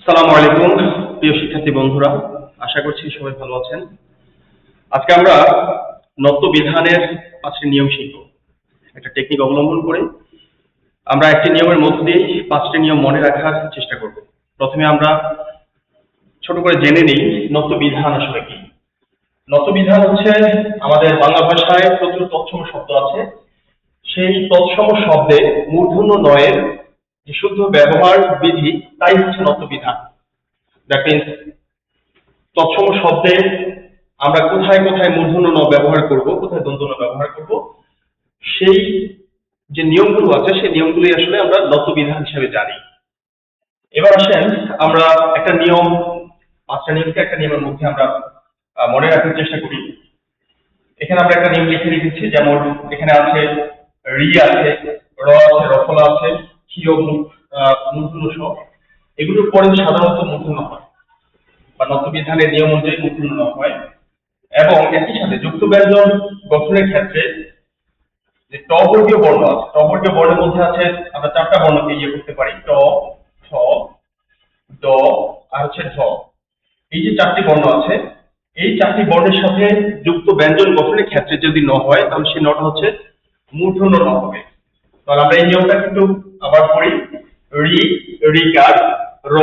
আসসালামু আলাইকুম প্রিয় শিক্ষার্থী বন্ধুরা, আশা করছি সবাই ভালো আছেন। আজকে আমরা নত্ব বিধানের 5টি নিয়ম শিখব। একটা টেকনিক অবলম্বন করে আমরা একটি নিয়মের মধ্য দিয়ে 5টি নিয়ম মনে রাখার চেষ্টা করব। প্রথমে আমরা ছোট করে জেনে নিই নত্ব বিধান আসলে কি। নত্ব বিধান হচ্ছে আমাদের বাংলা ভাষায় প্রচুর তৎসম শব্দ আছে। সেই তৎসম শব্দে মূর্ধন্য নয়ের যে শুদ্ধ ব্যবহার বিধি তাই হচ্ছে নত্ব বিধান। দ্যাট মিনস তৎসম শব্দে আমরা কোথায় কোথায় মূর্ধন্য ন ব্যবহার করব, কোথায় দন্ত্য ন ব্যবহার করব, সেই যে নিয়মগুলো আছে সেই নিয়মগুলি আসলে আমরা নত্ব বিধান হিসেবে জানি। এবার আসেন আমরা একটা নিয়ম, 5টা নিয়মকে একটা নিয়মের মধ্যে আমরা মনে রাখার চেষ্টা করি। এখানে আমরা একটা নিয়ম লিখে রেখেছি, যেমন এখানে আছে রি আছে, র আছে, রফলা আছে, ক্ষীয় মূর্ধন্য স। এগুলোর পরে সাধারণত মূর্ধন্য হয় বা নত্ব বিধানের নিয়ম অনুযায়ী মূর্ধন্য হয়। এবং একই সাথে যুক্ত ব্যঞ্জন গঠনের ক্ষেত্রে যে ট বর্গীয় বর্ণ আছে, ট বর্গীয় বর্ণের মধ্যে আছে আমরা 4টা বর্ণকে করতে পারি, ট, ঠ, ড আর হচ্ছে ঢ। এই যে 4টি বর্ণ আছে, এই 4টি বর্ণের সাথে যুক্ত ব্যঞ্জন গঠনের ক্ষেত্রে যদি ন হয় তাহলে সেই নটা হচ্ছে মূর্ধন্য ন হবে। তাহলে আমরা এই নিয়মটা কিন্তু আবার পড়ি। রি, রিকার, র,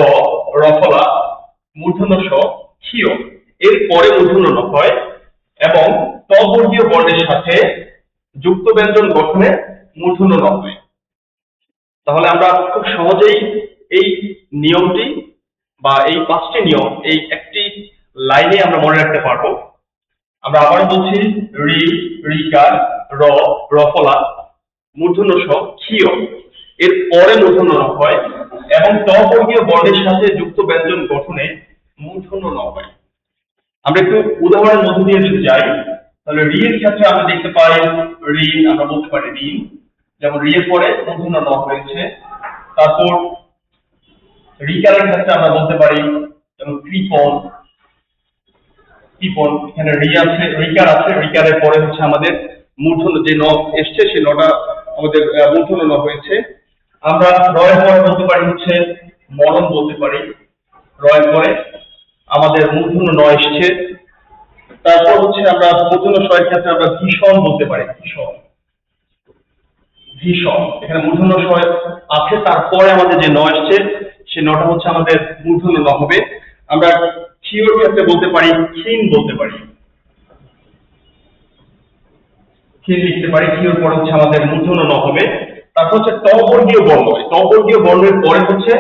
রফলা, মূর্ধন্য স, ক্ষীয়, এর পরে মূর্ধন্য ন হয় এবং ত বর্গীয় বর্ণের সাথে যুক্ত ব্যঞ্জন গঠনে মূর্ধন্য ন হয়। তাহলে আমরা খুব সহজেই এই নিয়মটি বা এই 5টি নিয়ম এই একটি লাইনে আমরা মনে রাখতে পারবো। আমরা আবার বলছি, রি, রিকার, র, রফলা, মূর্ধন্য স, ক্ষীয়, এর পরে মূর্ধন্য ন হয় এবং ত বর্গীয় বর্ণের সাথে যুক্ত ব্যঞ্জন গঠনে মূর্ধন্য ন হয়। আমরা একটু উদাহরণের মধ্য দিয়ে যদি যাই, তাহলে রি এর ক্ষেত্রে আমরা দেখতে পাই ঋণ, আমরা বলতে পারি ঋণ, যেমন রি এর পরে মূর্ধন্য ন হয়েছে। তারপর রিকারের ক্ষেত্রে আমরা বলতে পারি যেমন কৃপণ, কৃপণ, এখানে রি আছে, রিকার আছে, রিকারের পরে হচ্ছে আমাদের মূর্ধন্য যে ন এসছে সেই নটা আমাদের মূর্ধন্য ন হয়েছে। আমরা রয়ের পরে বলতে পারি হচ্ছে মরণ বলতে পারি, রয়ের পরে আমাদের মূর্ধন্য ন এসছে। তারপর হচ্ছে আমরা মূর্ধন্য স এর ক্ষেত্রে আমরা ভীষণ বলতে পারি, ভীষণ, ভীষণ, এখানে মূর্ধন্য স আছে, তারপরে আমাদের যে ন এসছে সেই নটা হচ্ছে আমাদের মূর্ধন্য ন হবে। আমরা ক্ষীয়র ক্ষেত্রে বলতে পারি ক্ষীণ বলতে পারি, ক্ষীণ লিখতে পারি, ক্ষীয়র পরে হচ্ছে আমাদের মূর্ধন্য ন হবে। তারপর হচ্ছে ট বর্গীয় বর্ণ, ট বর্গীয় বর্ণের পরে হচ্ছে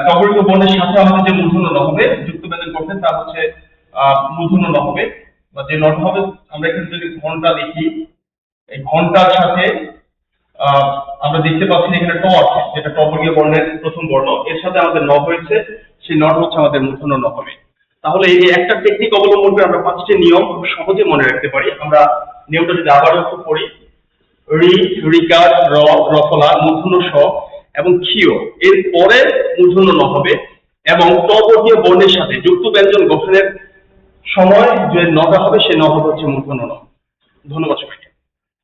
ট বর্গীয় বর্ণের সাথে আমাদের যে মূর্ধন্য ন হবে যুক্ত ব্যঞ্জন করতে তা হচ্ছে মূর্ধন্য ন হবে বা যে নটা হবে। আমরা এখানে যদি ঘন্টা লিখি, এই ঘন্টার সাথে আমরা দেখতে পাচ্ছি এখানে ট আছে, যেটা ট বর্গীয় বর্ণের প্রথম বর্ণ, এর সাথে আমাদের ন হয়েছে, সেই নটা হচ্ছে আমাদের মূর্ধন্য ন হবে। তাহলে এই একটা টেকনিক অবলম্বন করে আমরা 5টি নিয়ম খুব সহজে মনে রাখতে পারি। আমরা নিয়মটা যদি আবার একটু পড়ি, রি, রিকার, র, রফলা, মূর্ধন্য স এবং ক্ষীয়, এর পরে মূর্ধন্য ন হবে এবং ট বর্গীয় বর্ণের সাথে যুক্ত ব্যঞ্জন গঠনের সময় যে নটা হবে সেই ন হবে হচ্ছে মূর্ধন্য ন। ধন্যবাদ সবাইকে।